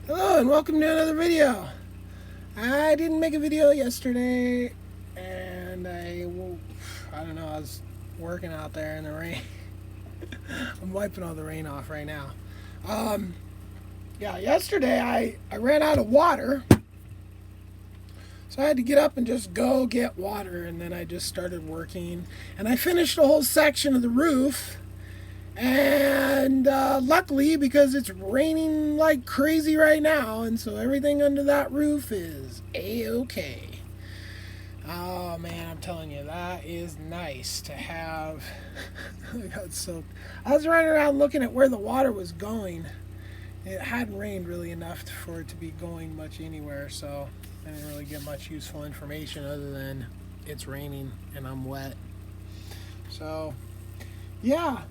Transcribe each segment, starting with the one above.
Hello and welcome to another video. I didn't make a video yesterday and I don't know, I was working out there in the rain. I'm wiping all the rain off right now. Yeah, yesterday I ran out of water. So I had to get up and just go get water, and then I just started working and I finished a whole section of the roof. And luckily, because it's raining like crazy right now, and so everything under that roof is a-okay. Oh man, I'm telling you, that is nice to have. I got soaked. I was running around looking at where the water was going. It hadn't rained really enough for it to be going much anywhere, so I didn't really get much useful information other than it's raining and I'm wet. So, yeah.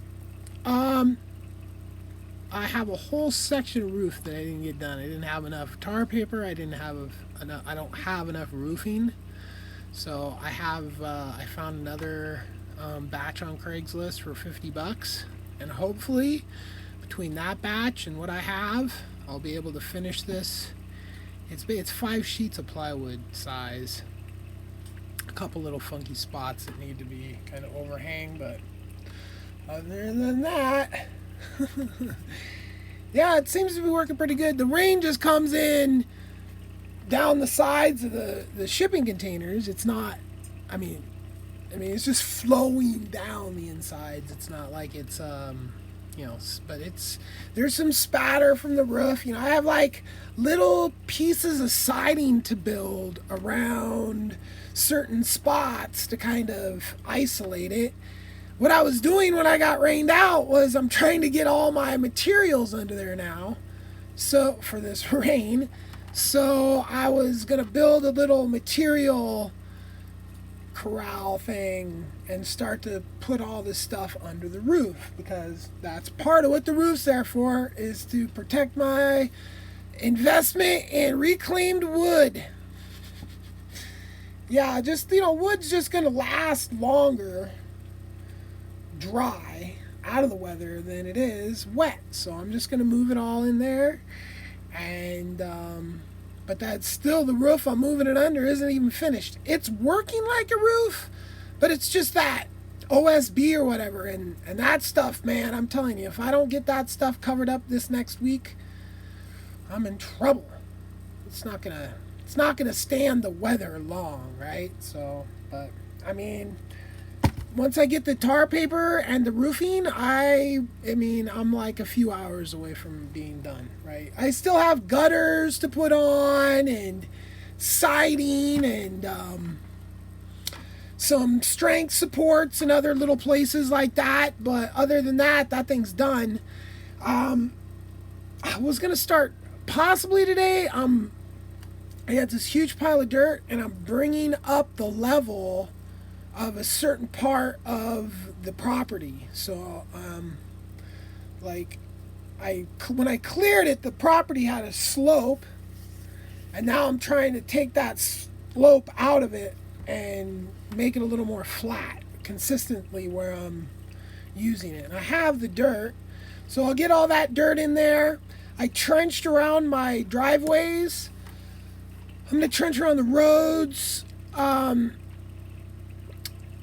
I have a whole section of roof that I didn't get done. I didn't have enough tar paper. I don't have enough roofing. So I found another batch on Craigslist for $50, and hopefully between that batch and what I have, I'll be able to finish this. It's 5 sheets of plywood size. A couple little funky spots that need to be kind of overhang, but other than that, yeah, it seems to be working pretty good. The rain just comes in down the sides of the shipping containers. It's not, I mean, it's just flowing down the insides. It's not like it's, but there's some spatter from the roof. I have like little pieces of siding to build around certain spots to kind of isolate it. What I was doing when I got rained out was I'm trying to get all my materials under there now, so for this rain. So I was going to build a little material corral thing and start to put all this stuff under the roof, because that's part of what the roof's there for, is to protect my investment in reclaimed wood. Yeah, just, wood's just going to last longer dry out of the weather than it is wet, so I'm just going to move it all in there. And but that's still the roof I'm moving it under isn't even finished. It's working like a roof, but it's just that OSB or whatever, and that stuff, man, I'm telling you, if I don't get that stuff covered up this next week, I'm in trouble. It's not gonna stand the weather long, right? So, but I mean, once I get the tar paper and the roofing, I'm like a few hours away from being done, right? I still have gutters to put on and siding and some strength supports and other little places like that. But other than that, that thing's done. I was going to start possibly today. I had this huge pile of dirt and I'm bringing up the level of a certain part of the property. So, when I cleared it, the property had a slope, and now I'm trying to take that slope out of it and make it a little more flat, consistently where I'm using it. And I have the dirt, so I'll get all that dirt in there. I trenched around my driveways. I'm going to trench around the roads,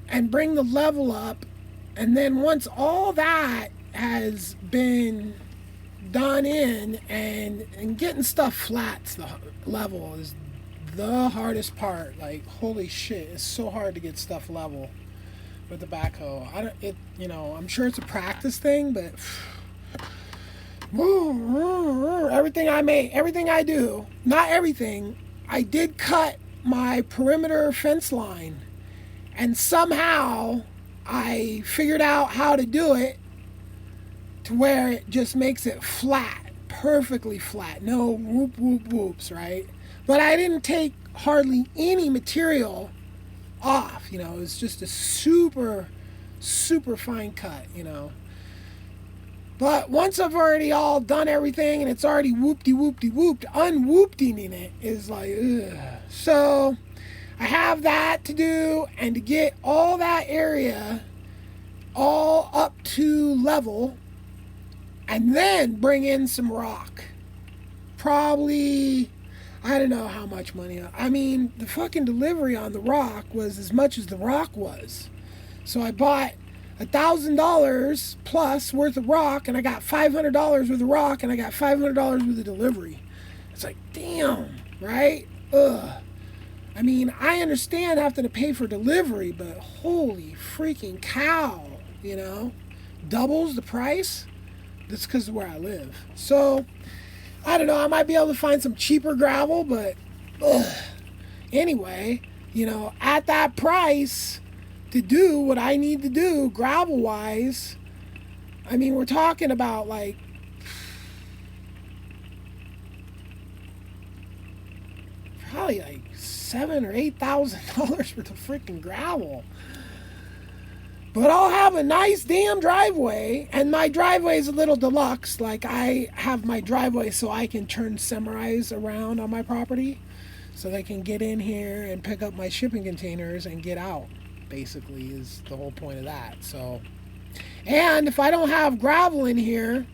and bring the level up. And then once all that has been done in and getting stuff flat to the level is the hardest part. Like, holy shit, it's so hard to get stuff level with the backhoe. I'm sure it's a practice thing, but everything I do, not everything, I did cut my perimeter fence line. And somehow I figured out how to do it to where it just makes it flat, perfectly flat. No whoops, right? But I didn't take hardly any material off, it was just a super, super fine cut, But once I've already all done everything and it's already whoopty, unwhoopting it is like, ugh. So I have that to do, and to get all that area all up to level, and then bring in some rock. probably, I don't know how much money. I mean, the fucking delivery on the rock was as much as the rock was. So I bought $1,000 plus worth of rock, and I got $500 worth of rock, and I got $500 worth of delivery. It's like, damn, right? Ugh. I mean, I understand having to pay for delivery, but holy freaking cow, you know? Doubles the price? That's because of where I live. So, I don't know, I might be able to find some cheaper gravel, but ugh. Anyway, you know, at that price to do what I need to do gravel-wise, I mean, we're talking about like probably like $7,000 or $8,000 worth of freaking gravel. But I'll have a nice damn driveway, and my driveway is a little deluxe. Like, I have my driveway so I can turn semis around on my property, so they can get in here and pick up my shipping containers and get out. Basically, is the whole point of that. So, and if I don't have gravel in here,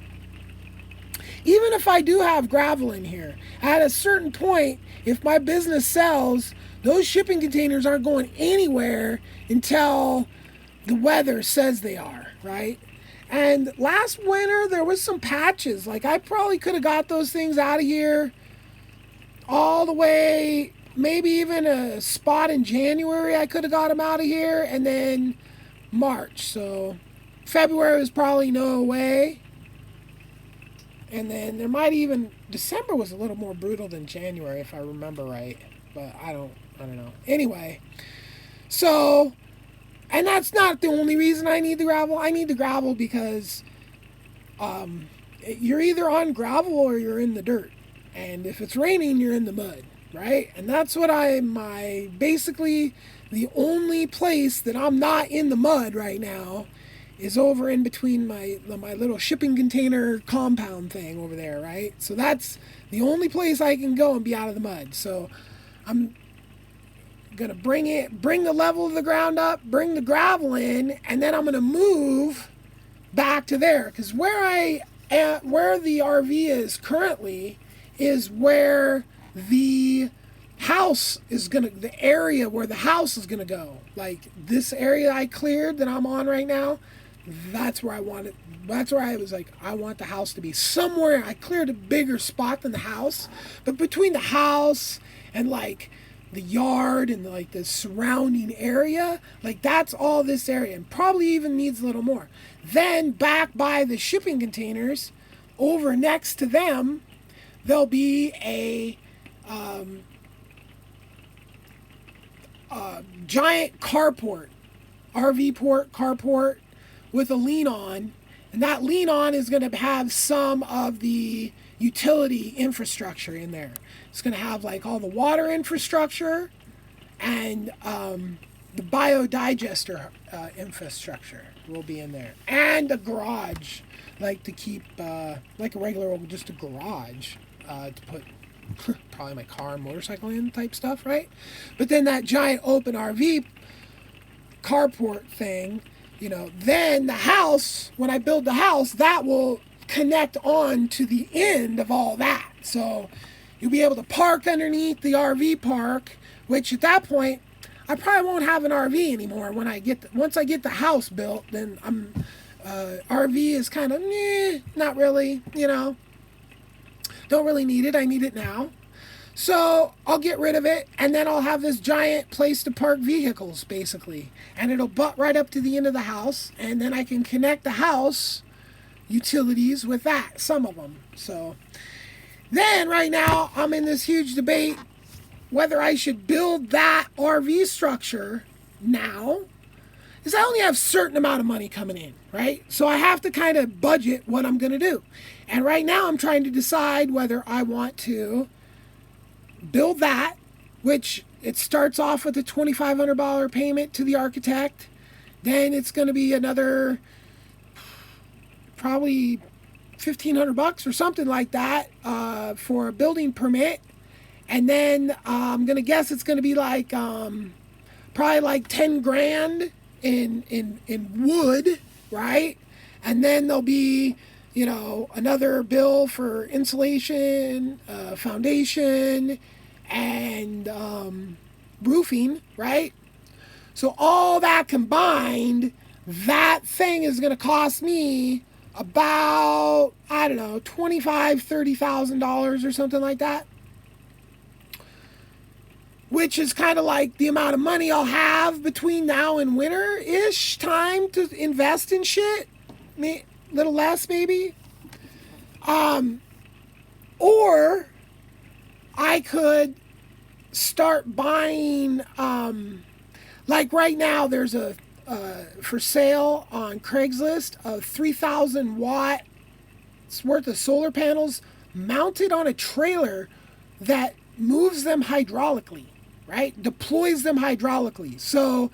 even if I do have gravel in here, at a certain point, if my business sells, those shipping containers aren't going anywhere until the weather says they are, right? And last winter, there was some patches. Like, I probably could have got those things out of here all the way, maybe even a spot in January, I could have got them out of here, and then March. So February was probably no way. And then there might even, December was a little more brutal than January, if I remember right. But I don't know. Anyway, so, and that's not the only reason I need the gravel. I need the gravel because you're either on gravel or you're in the dirt. And if it's raining, you're in the mud, right? And that's what basically the only place that I'm not in the mud right now is over in between my little shipping container compound thing over there, right? So that's the only place I can go and be out of the mud. So I'm gonna bring the level of the ground up, bring the gravel in, and then I'm gonna move back to there, because where the RV is currently is where the area where the house is gonna go. Like, this area I cleared that I'm on right now, that's where I want it. That's where I was like, I want the house to be somewhere. I cleared a bigger spot than the house, but between the house and like the yard and like the surrounding area, like that's all this area, and probably even needs a little more. Then back by the shipping containers, over next to them, there'll be a giant carport, carport with a lean on, and that lean on is going to have some of the utility infrastructure in there. It's going to have like all the water infrastructure and the biodigester infrastructure will be in there, and a garage, like to keep like a regular old, just a garage to put probably my car and motorcycle in type stuff, right? But then that giant open RV carport thing, you know, then the house, when I build the house, that will connect on to the end of all that. So you'll be able to park underneath the RV park, which at that point, I probably won't have an RV anymore when once I get the house built. Then RV is kind of, not really, you know, don't really need it. I need it now. So I'll get rid of it, and then I'll have this giant place to park vehicles, basically. And it'll butt right up to the end of the house, and then I can connect the house utilities with that, some of them. So then right now I'm in this huge debate whether I should build that RV structure now, because I only have a certain amount of money coming in, right? So I have to kind of budget what I'm going to do. And right now I'm trying to decide whether I want to build that, which it starts off with a $2,500 payment to the architect. Then it's going to be another probably $1,500 or something like that for a building permit. And then I'm going to guess it's going to be like probably like 10 grand in wood, right? And then there'll be another bill for insulation, foundation, and roofing, right? So all that combined, that thing is going to cost me about, I don't know, $25,000-$30,000 or something like that. Which is kind of like the amount of money I'll have between now and winter-ish time to invest in shit. Little less maybe. Or I could start buying, like right now there's a for sale on Craigslist a 3,000 watt worth of solar panels mounted on a trailer that moves them hydraulically, right? Deploys them hydraulically. So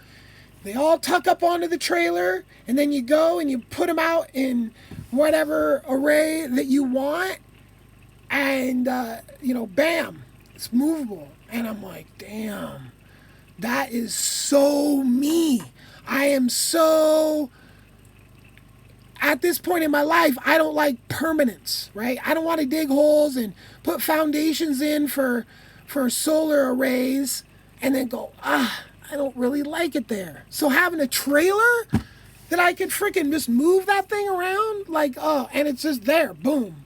they all tuck up onto the trailer, and then you go and you put them out in whatever array that you want, and bam, it's movable. And I'm like, damn, that is so me. I am so, at this point in my life, I don't like permanence, right? I don't want to dig holes and put foundations in for solar arrays and then go, I don't really like it there. So having a trailer that I could freaking just move that thing around, and it's just there, boom,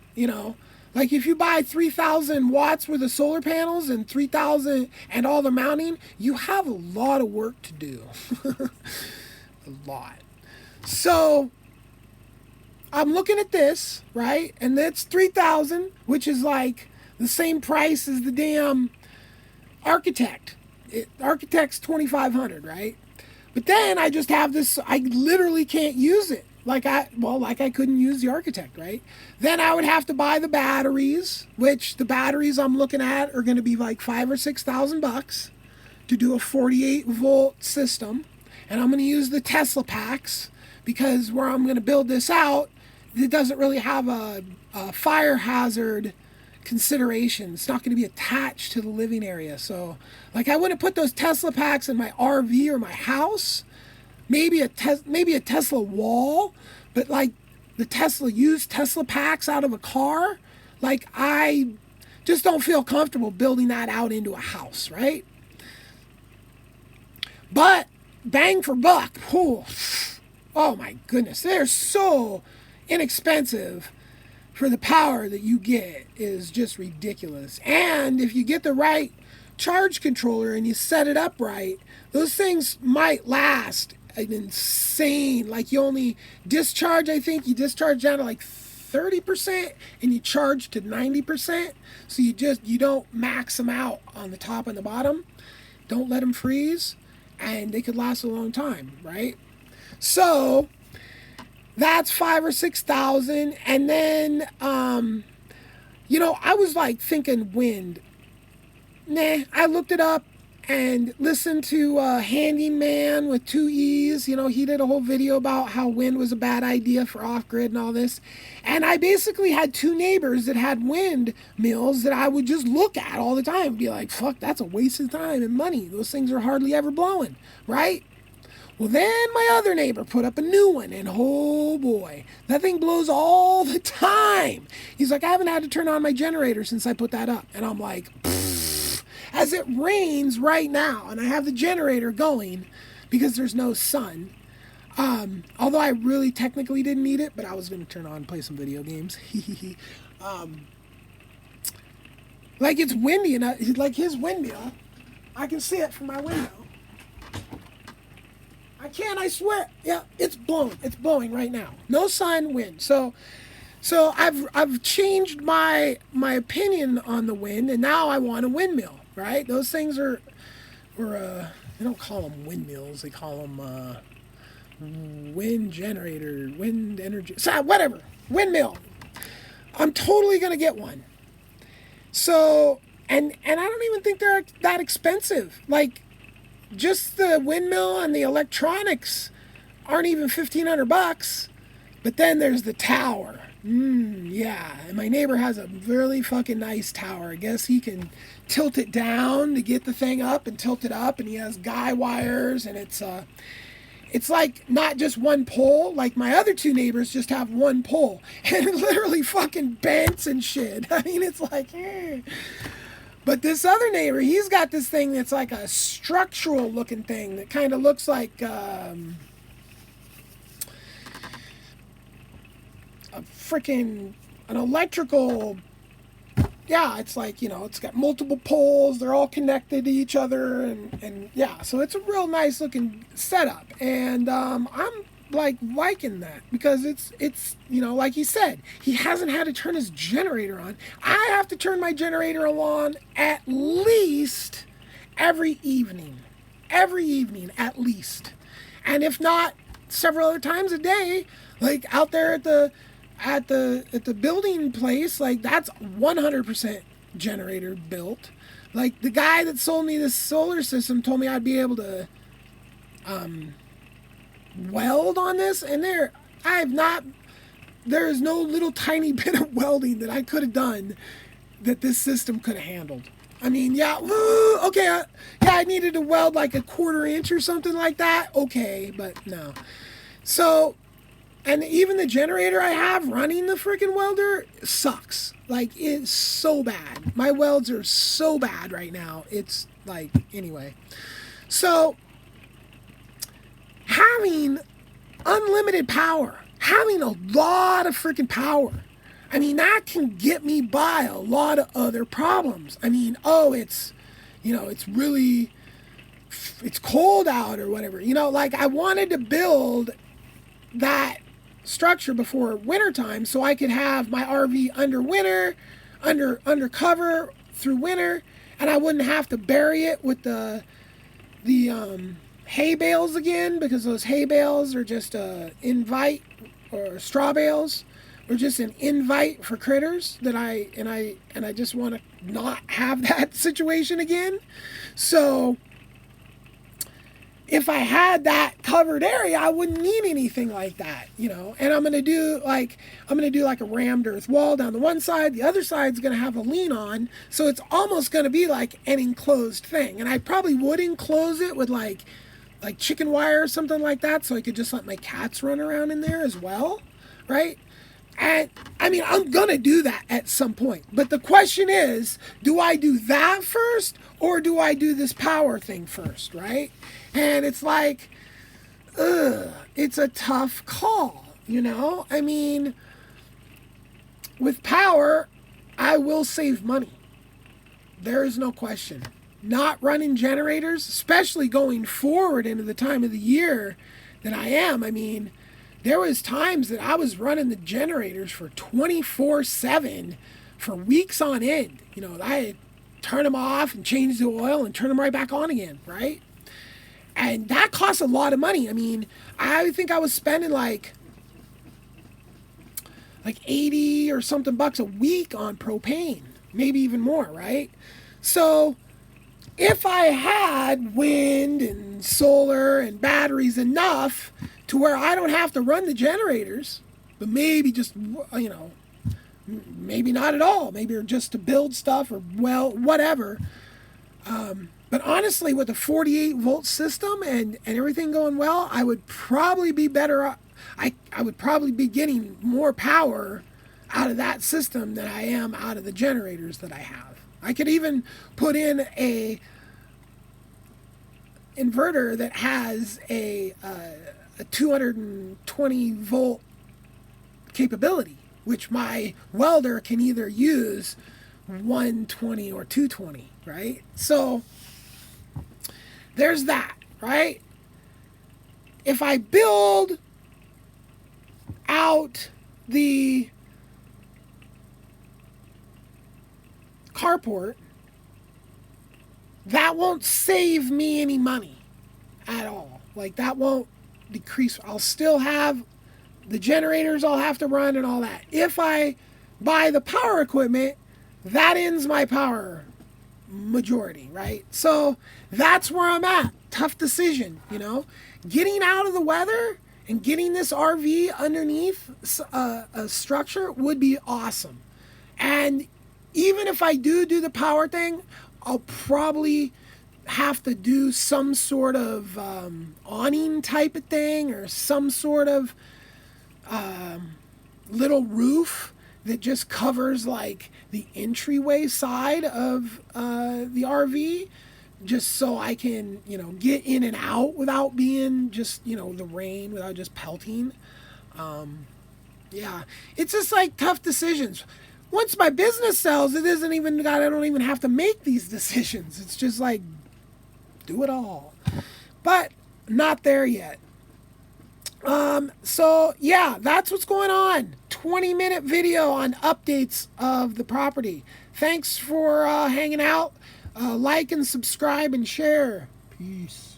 Like if you buy 3,000 watts worth of solar panels and 3,000 and all the mounting, you have a lot of work to do. A lot. So I'm looking at this, right? And that's 3,000, which is like the same price as the damn architect. Architect's 2,500, right? But then I just have this, I literally can't use it. Like I couldn't use the architect, right? Then I would have to buy the batteries, which the batteries I'm looking at are going to be like $5,000 or $6,000 to do a 48 volt system. And I'm going to use the Tesla packs because where I'm going to build this out, it doesn't really have a fire hazard consideration. It's not going to be attached to the living area. So I wouldn't put those Tesla packs in my RV or my house. Maybe a Tesla wall, but like the used Tesla packs out of a car, I just don't feel comfortable building that out into a house, right? But bang for buck, oh my goodness, they're so inexpensive for the power that you get is just ridiculous. And if you get the right charge controller and you set it up right, those things might last an insane, you only discharge, I think you discharge down to 30% and you charge to 90%. So you don't max them out on the top and the bottom. Don't let them freeze, and they could last a long time, right? So that's 5,000 or 6,000. And then I was thinking wind. I looked it up and listened to Handyman with 2 E's. He did a whole video about how wind was a bad idea for off-grid and all this. And I basically had 2 neighbors that had windmills that I would just look at all the time and be like, fuck, that's a waste of time and money. Those things are hardly ever blowing, right? Well, then my other neighbor put up a new one, and oh boy, that thing blows all the time. He's like, I haven't had to turn on my generator since I put that up. And I'm like, as it rains right now, and I have the generator going because there's no sun. Although I really technically didn't need it, but I was going to turn on and play some video games. It's windy, and his windmill, I can see it from my window. I swear. Yeah, it's blowing. It's blowing right now. No sun, wind. So I've changed my opinion on the wind, and now I want a windmill. Right? Those things are they don't call them windmills. They call them wind generator, wind energy. So whatever, windmill. I'm totally gonna get one. So and I don't even think they're that expensive. Just the windmill and the electronics aren't even $1,500. But then there's the tower. Yeah, and my neighbor has a really fucking nice tower. I guess he can tilt it down to get the thing up and tilt it up, and he has guy wires, and it's it's like not just one pole. Like my other two neighbors just have one pole, and it literally fucking bends and shit. I mean, it's like, eh. But this other neighbor, he's got this thing that's like a structural looking thing that kind of looks like a freaking an electrical. Yeah, it's like, it's got multiple poles. They're all connected to each other. And yeah, so it's a real nice looking setup. And I'm like liking that because it's like he said, he hasn't had to turn his generator on. I have to turn my generator on at least every evening at least. And if not, several other times a day, like out there at the building place, like that's 100% generator built. Like the guy that sold me this solar system told me I'd be able to weld on this, and there's no little tiny bit of welding that I could have done that this system could have handled. I mean, yeah, okay, I needed to weld like a 1/4 inch or something like that. Okay, but no. So, and even the generator I have running the freaking welder sucks. Like, it's so bad. My welds are so bad right now. It's like, anyway. So, having unlimited power, having a lot of freaking power, I mean, that can get me by a lot of other problems. I mean, it's cold out or whatever. Like I wanted to build that structure before wintertime so I could have my RV under cover through winter, and I wouldn't have to bury it with the hay bales again, because those hay bales are just invite, or straw bales, or just an invite for critters that I just want to not have that situation again. So if I had that covered area, I wouldn't need anything like that, And I'm gonna do like a rammed earth wall down the one side. The other side's gonna have a lean on, so it's almost gonna be like an enclosed thing. And I probably would enclose it with like chicken wire or something like that, so I could just let my cats run around in there as well, right? And I mean, I'm gonna do that at some point. But the question is, do I do that first or do I do this power thing first, right? And it's like, it's a tough call, I mean, with power, I will save money. There is no question. Not running generators, especially going forward into the time of the year that I am. I mean, there was times that I was running the generators for 24/7 for weeks on end. I had turn them off and change the oil and turn them right back on again, right? And that costs a lot of money. I mean, I think I was spending like 80 or something bucks a week on propane, maybe even more, right? So if I had wind and solar and batteries enough to where I don't have to run the generators, but maybe just, maybe not at all, maybe just to build stuff or, whatever. But honestly, with a 48 volt system and everything going well, I would probably be better. I would probably be getting more power out of that system than I am out of the generators that I have. I could even put in a inverter that has a 220 volt capability, which my welder can either use 120 or 220, right? So there's that, right? If I build out the carport, that won't save me any money at all. Like, that won't decrease. I'll still have the generators I'll have to run and all that. If I buy the power equipment, that ends my power majority, right? So that's where I'm at. Tough decision, Getting out of the weather and getting this RV underneath a structure would be awesome. And even if I do the power thing, I'll probably have to do some sort of awning type of thing, or some sort of little roof that just covers like the entryway side of the RV, just so I can, get in and out without being just, the rain, without just pelting. Yeah, it's just like tough decisions. Once my business sells, I don't even have to make these decisions. It's just like, do it all. But not there yet. So yeah, that's what's going on. 20-minute video on updates of the property. Thanks for hanging out. Like and subscribe and share. Peace.